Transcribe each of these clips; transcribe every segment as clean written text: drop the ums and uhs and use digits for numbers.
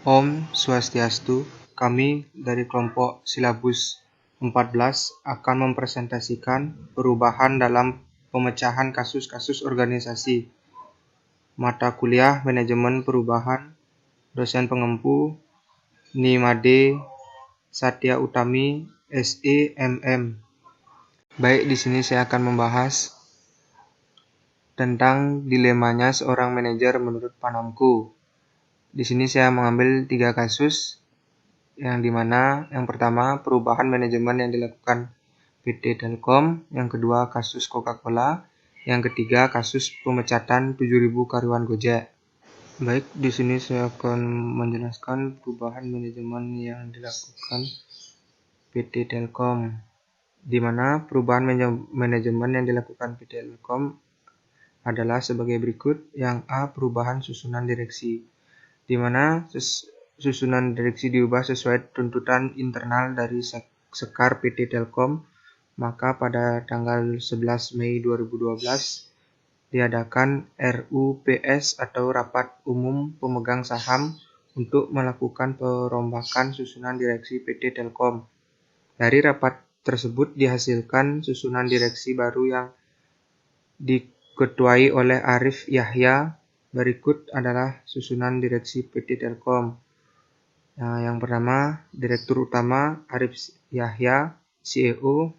Om Swastiastu, kami dari kelompok Silabus 14 akan mempresentasikan perubahan dalam pemecahan kasus-kasus organisasi. Mata kuliah Manajemen Perubahan, dosen pengempu Nimade Satya Utami, SE MM. Baik, di sini saya akan membahas tentang dilemanya seorang manajer menurut panamku. Di sini saya mengambil 3 kasus, yang dimana yang pertama perubahan manajemen yang dilakukan PT Telkom, yang kedua kasus Coca-Cola, yang ketiga kasus pemecatan 7.000 karyawan Gojek. Baik, di sini saya akan menjelaskan perubahan manajemen yang dilakukan PT Telkom, di mana perubahan manajemen yang dilakukan PT Telkom adalah sebagai berikut. Yang A, perubahan susunan direksi, di mana susunan direksi diubah sesuai tuntutan internal dari Sekar PT Telkom. Maka pada tanggal 11 Mei 2012 diadakan RUPS atau Rapat Umum Pemegang Saham untuk melakukan perombakan susunan direksi PT Telkom. Dari rapat tersebut dihasilkan susunan direksi baru yang diketuai oleh Arif Yahya. Berikut adalah susunan direksi PT Telkom. Yang pertama, Direktur Utama Arif Yahya, CEO.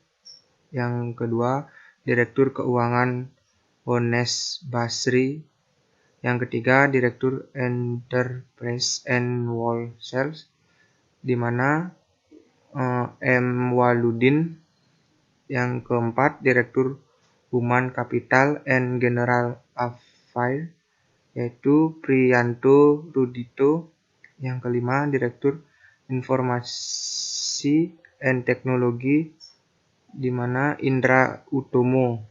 Yang kedua, Direktur Keuangan Ones Basri. Yang ketiga, Direktur Enterprise and Wholesale, di mana M. Waludin. Yang keempat, Direktur Human Capital and General Affairs, yaitu Priyanto Rudito. Yang kelima, Direktur Informasi and Teknologi, di mana Indra Utomo.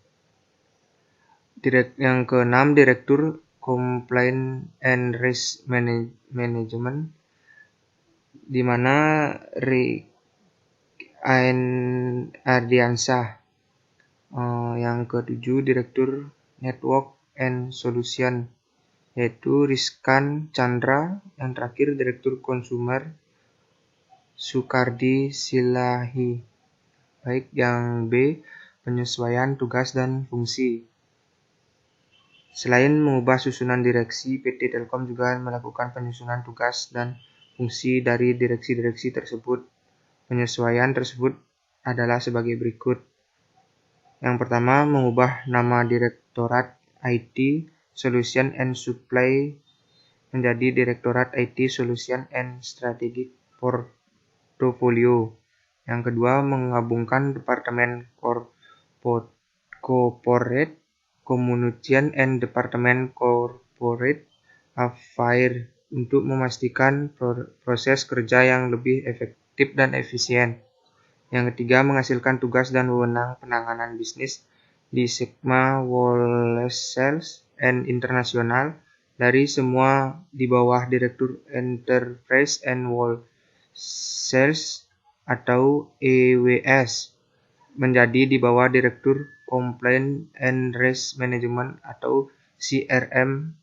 Yang keenam, Direktur Compliance and Risk Management, di mana Ardiansyah. Yang ketujuh, Direktur Network and Solution, yaitu Rizkan Chandra. Yang terakhir, Direktur Konsumer Sukardi Silahi. Baik, yang B, penyesuaian tugas dan fungsi. Selain mengubah susunan direksi, PT Telkom juga melakukan penyusunan tugas dan fungsi dari direksi-direksi tersebut. Penyesuaian tersebut adalah sebagai berikut. Yang pertama, mengubah nama Direktorat IT Solution and Supply menjadi Direktorat IT Solution and Strategic Portfolio. Yang kedua, menggabungkan Departemen Corporate Communication and Departemen Corporate Affairs untuk memastikan proses kerja yang lebih efektif dan efisien. Yang ketiga, menghasilkan tugas dan wewenang penanganan bisnis di Sigma Wholesale and International dari semua di bawah Direktur Enterprise and Wholesale atau EWS menjadi di bawah Direktur Compliance and Risk Management atau CRM.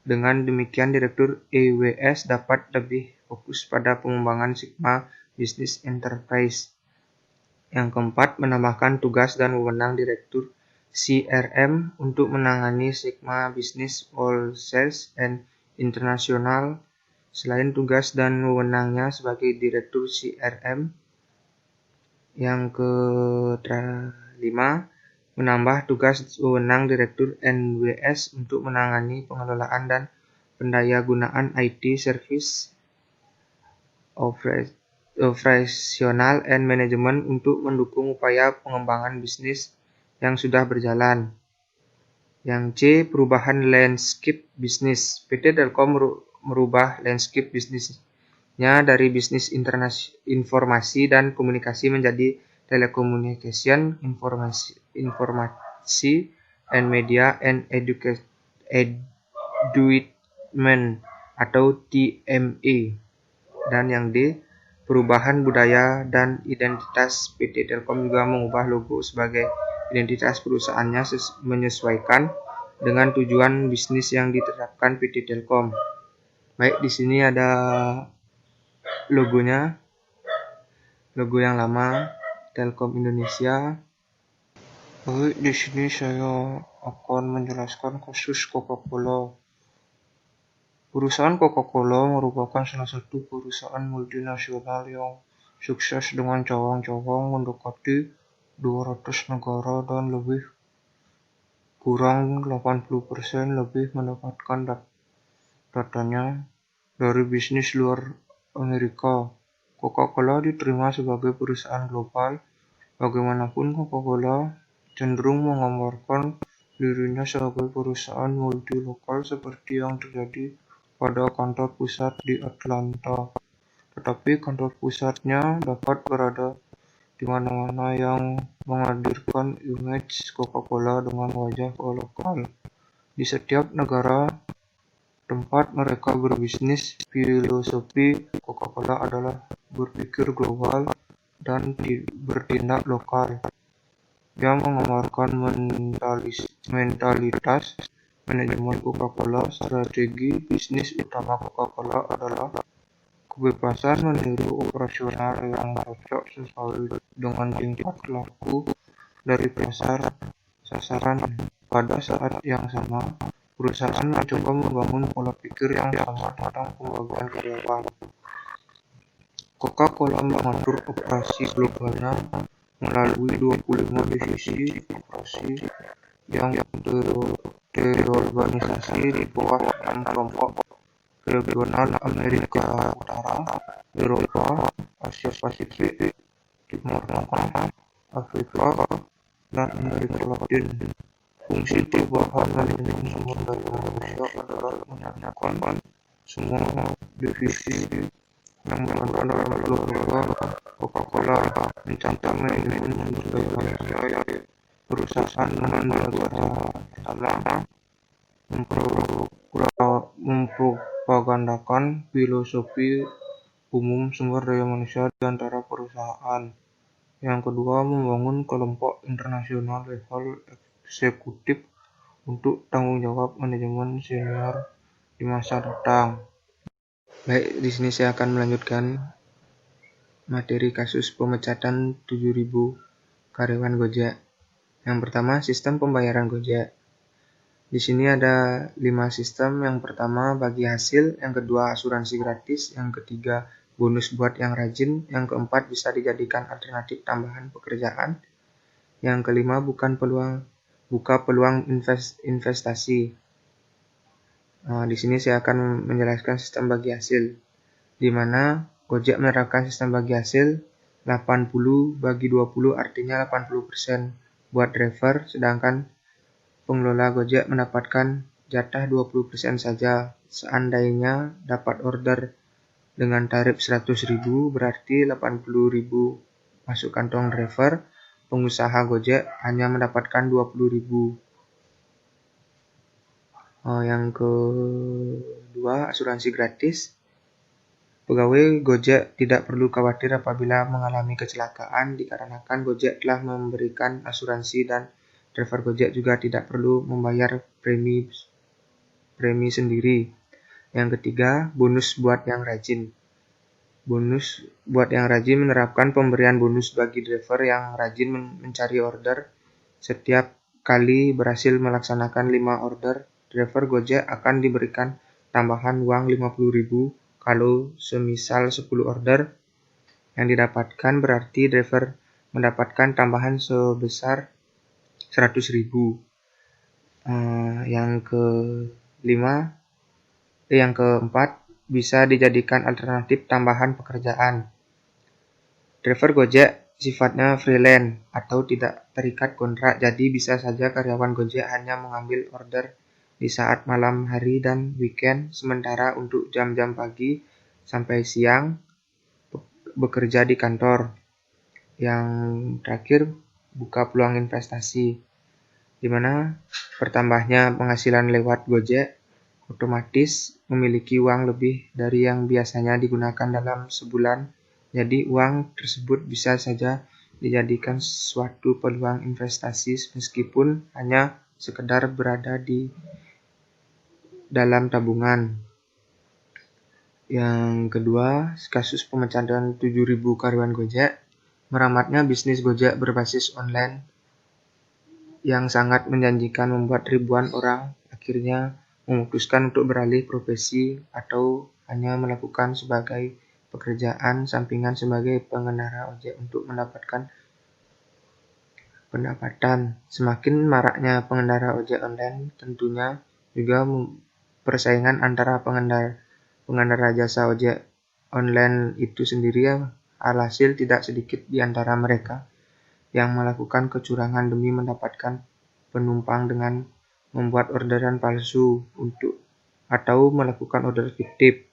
Dengan demikian, Direktur EWS dapat lebih fokus pada pengembangan Sigma Business Enterprise. Yang keempat, menambahkan tugas dan wewenang Direktur CRM untuk menangani Sigma Business Wholesale and International. Selain tugas dan wewenangnya sebagai Direktur CRM. Yang kelima, menambah tugas wewenang Direktur NWS untuk menangani pengelolaan dan pendayagunaan IT Service Operational and Management untuk mendukung upaya pengembangan bisnis yang sudah berjalan. Yang C, perubahan landscape bisnis. PT Telkom merubah landscape bisnisnya dari bisnis informasi dan komunikasi menjadi telecommunication, informasi and media and education atau TME. Dan yang D, perubahan budaya dan identitas. PT Telkom juga mengubah logo sebagai identitas perusahaannya menyesuaikan dengan tujuan bisnis yang ditetapkan PT Telkom. Baik, di sini ada logonya, logo yang lama Telkom Indonesia. Baik, di sini saya akan menjelaskan kasus Coca-Cola. Perusahaan Coca-Cola merupakan salah satu perusahaan multinasional yang sukses dengan cabang-cabang mendekati 200 negara dan lebih kurang 80% lebih mendapatkan datanya dari bisnis luar Amerika. Coca-Cola diterima sebagai perusahaan global. Bagaimanapun, Coca-Cola cenderung menggambarkan dirinya sebagai perusahaan multi-lokal seperti yang terjadi pada kantor pusat di Atlanta. Tetapi kantor pusatnya dapat berada di mana-mana yang menghadirkan image Coca-Cola dengan wajah lokal. Di setiap negara tempat mereka berbisnis, filosofi Coca-Cola adalah berpikir global dan bertindak lokal. Dia menggambarkan mentalitas manajemen Coca-Cola. Strategi bisnis utama Coca-Cola adalah kebebasan meniru operasional yang cocok sesuai dengan tingkat laku dari pasar sasaran. Pada saat yang sama, perusahaan mencoba membangun pola pikir yang sama tentang pembagian karyawan. Coca-Cola mengatur operasi globalnya melalui 25 divisi operasi yang terorganisasi di bawah 6 kelompok regional: Amerika Utara, Eropa, Asia Pasifik, Timur Tengah, Afrika, dan Amerika Latin. Fungsi tambahan manajemen sumber daya manusia adalah menyiapkan semua divisi yang berada dalam keluarga Coca-Cola, mencatat manajemen sumber daya manusia perusahaan dengan negara pertama, mempropagandakan filosofi umum sumber daya manusia di antara perusahaan. Yang kedua, membangun kelompok internasional level eksekutif untuk tanggung jawab manajemen senior di masa datang. Baik, di sini saya akan melanjutkan materi kasus pemecatan 7.000 karyawan Gojek. Yang pertama, sistem pembayaran Gojek. Di sini ada 5 sistem. Yang pertama, bagi hasil. Yang kedua, asuransi gratis. Yang ketiga, bonus buat yang rajin. Yang keempat, bisa dijadikan alternatif tambahan pekerjaan. Yang kelima, buka peluang investasi. Di sini saya akan menjelaskan sistem bagi hasil, di mana Gojek menerapkan sistem bagi hasil 80/20, artinya 80% buat driver, sedangkan pengelola Gojek mendapatkan jatah 20% saja. Seandainya dapat order dengan tarif 100.000, berarti 80.000 masuk kantong driver, pengusaha Gojek hanya mendapatkan 20.000. Yang kedua, asuransi gratis. Pegawai Gojek tidak perlu khawatir apabila mengalami kecelakaan dikarenakan Gojek telah memberikan asuransi, dan driver Gojek juga tidak perlu membayar premi sendiri. Yang ketiga, bonus buat yang rajin. Bonus buat yang rajin menerapkan pemberian bonus bagi driver yang rajin mencari order. Setiap kali berhasil melaksanakan 5 order, driver Gojek akan diberikan tambahan uang 50.000. Kalau semisal 10 order yang didapatkan, berarti driver mendapatkan tambahan sebesar 100.000. Yang keempat, bisa dijadikan alternatif tambahan pekerjaan. Driver Gojek sifatnya freelance atau tidak terikat kontrak, jadi bisa saja karyawan Gojek hanya mengambil order di saat malam hari dan weekend, sementara untuk jam-jam pagi sampai siang bekerja di kantor. Yang terakhir, buka peluang investasi, di mana bertambahnya penghasilan lewat Gojek otomatis memiliki uang lebih dari yang biasanya digunakan dalam sebulan. Jadi uang tersebut bisa saja dijadikan suatu peluang investasi meskipun hanya sekedar berada di dalam tabungan. Yang kedua, kasus pemecatan 7.000 karyawan Gojek. Meramatnya bisnis Gojek berbasis online yang sangat menjanjikan membuat ribuan orang akhirnya memutuskan untuk beralih profesi atau hanya melakukan sebagai pekerjaan sampingan sebagai pengendara ojek untuk mendapatkan pendapatan. Semakin maraknya pengendara ojek online, tentunya juga persaingan antara pengendara jasa ojek online itu sendiri. Alhasil tidak sedikit di antara mereka yang melakukan kecurangan demi mendapatkan penumpang dengan membuat orderan palsu atau melakukan order fiktif.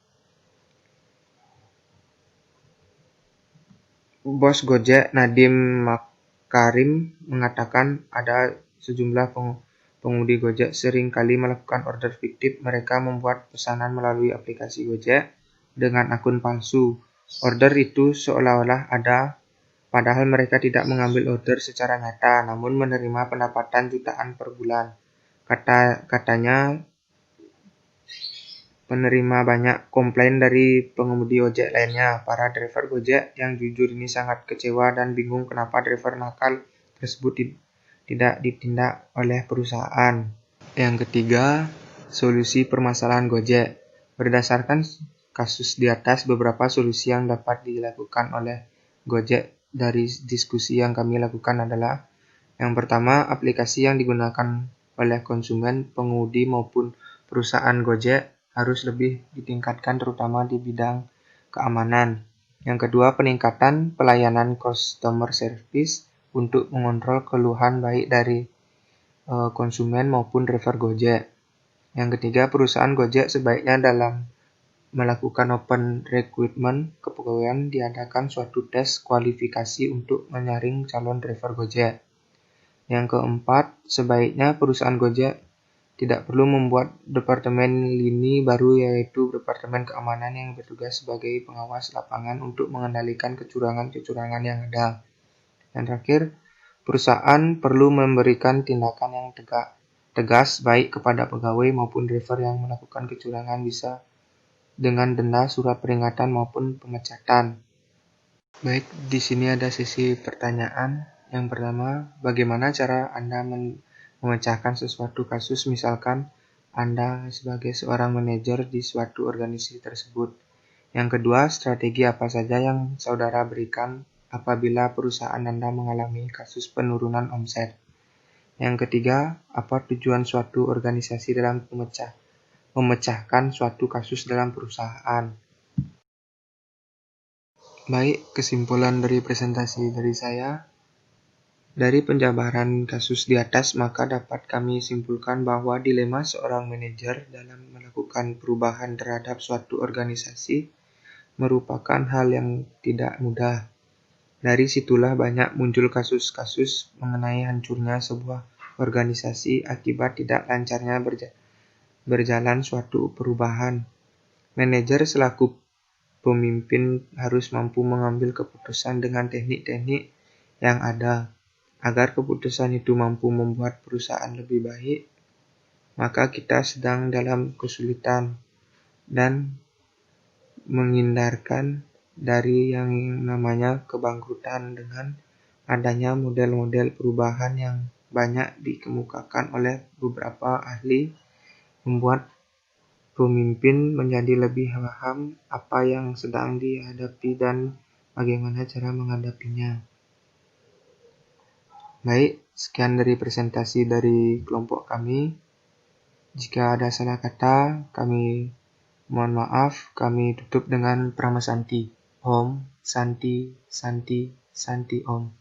Bos Gojek Nadiem Makarim mengatakan ada sejumlah pengemudi Gojek sering kali melakukan order fiktif. Mereka membuat pesanan melalui aplikasi Gojek dengan akun palsu. Order itu seolah-olah ada, padahal mereka tidak mengambil order secara nyata, namun menerima pendapatan jutaan per bulan. Katanya penerima banyak komplain dari pengemudi ojek lainnya. Para driver Gojek yang jujur ini sangat kecewa dan bingung kenapa driver nakal tersebut tidak ditindak oleh perusahaan. Yang ketiga, solusi permasalahan Gojek. Berdasarkan kasus di atas, beberapa solusi yang dapat dilakukan oleh Gojek dari diskusi yang kami lakukan adalah: yang pertama, aplikasi yang digunakan oleh konsumen, pengemudi maupun perusahaan Gojek harus lebih ditingkatkan terutama di bidang keamanan. Yang kedua, peningkatan pelayanan customer service untuk mengontrol keluhan baik dari konsumen maupun driver Gojek. Yang ketiga, perusahaan Gojek sebaiknya dalam melakukan open recruitment kepegawaian diadakan suatu tes kualifikasi untuk menyaring calon driver Gojek. Yang keempat, sebaiknya perusahaan Gojek tidak perlu membuat departemen lini baru, yaitu departemen keamanan yang bertugas sebagai pengawas lapangan untuk mengendalikan kecurangan-kecurangan yang ada. Yang terakhir, perusahaan perlu memberikan tindakan yang tegas baik kepada pegawai maupun driver yang melakukan kecurangan, bisa dengan denda, surat peringatan maupun pemecatan. Baik, di sini ada sesi pertanyaan. Yang pertama, bagaimana cara Anda memecahkan sesuatu kasus, misalkan Anda sebagai seorang manajer di suatu organisasi tersebut. Yang kedua, strategi apa saja yang saudara berikan apabila perusahaan Anda mengalami kasus penurunan omset. Yang ketiga, apa tujuan suatu organisasi dalam memecahkan suatu kasus dalam perusahaan. Baik, kesimpulan dari presentasi dari saya. Dari penjabaran kasus di atas, maka dapat kami simpulkan bahwa dilema seorang manajer dalam melakukan perubahan terhadap suatu organisasi merupakan hal yang tidak mudah. Dari situlah banyak muncul kasus-kasus mengenai hancurnya sebuah organisasi akibat tidak lancarnya berjalan suatu perubahan. Manajer selaku pemimpin harus mampu mengambil keputusan dengan teknik-teknik yang ada. Agar keputusan itu mampu membuat perusahaan lebih baik, maka kita sedang dalam kesulitan dan menghindarkan dari yang namanya kebangkrutan dengan adanya model-model perubahan yang banyak dikemukakan oleh beberapa ahli, membuat pemimpin menjadi lebih paham apa yang sedang dihadapi dan bagaimana cara menghadapinya. Baik, sekian dari presentasi dari kelompok kami. Jika ada salah kata, kami mohon maaf. Kami tutup dengan Prama Santi. Om Santi Santi Santi Om.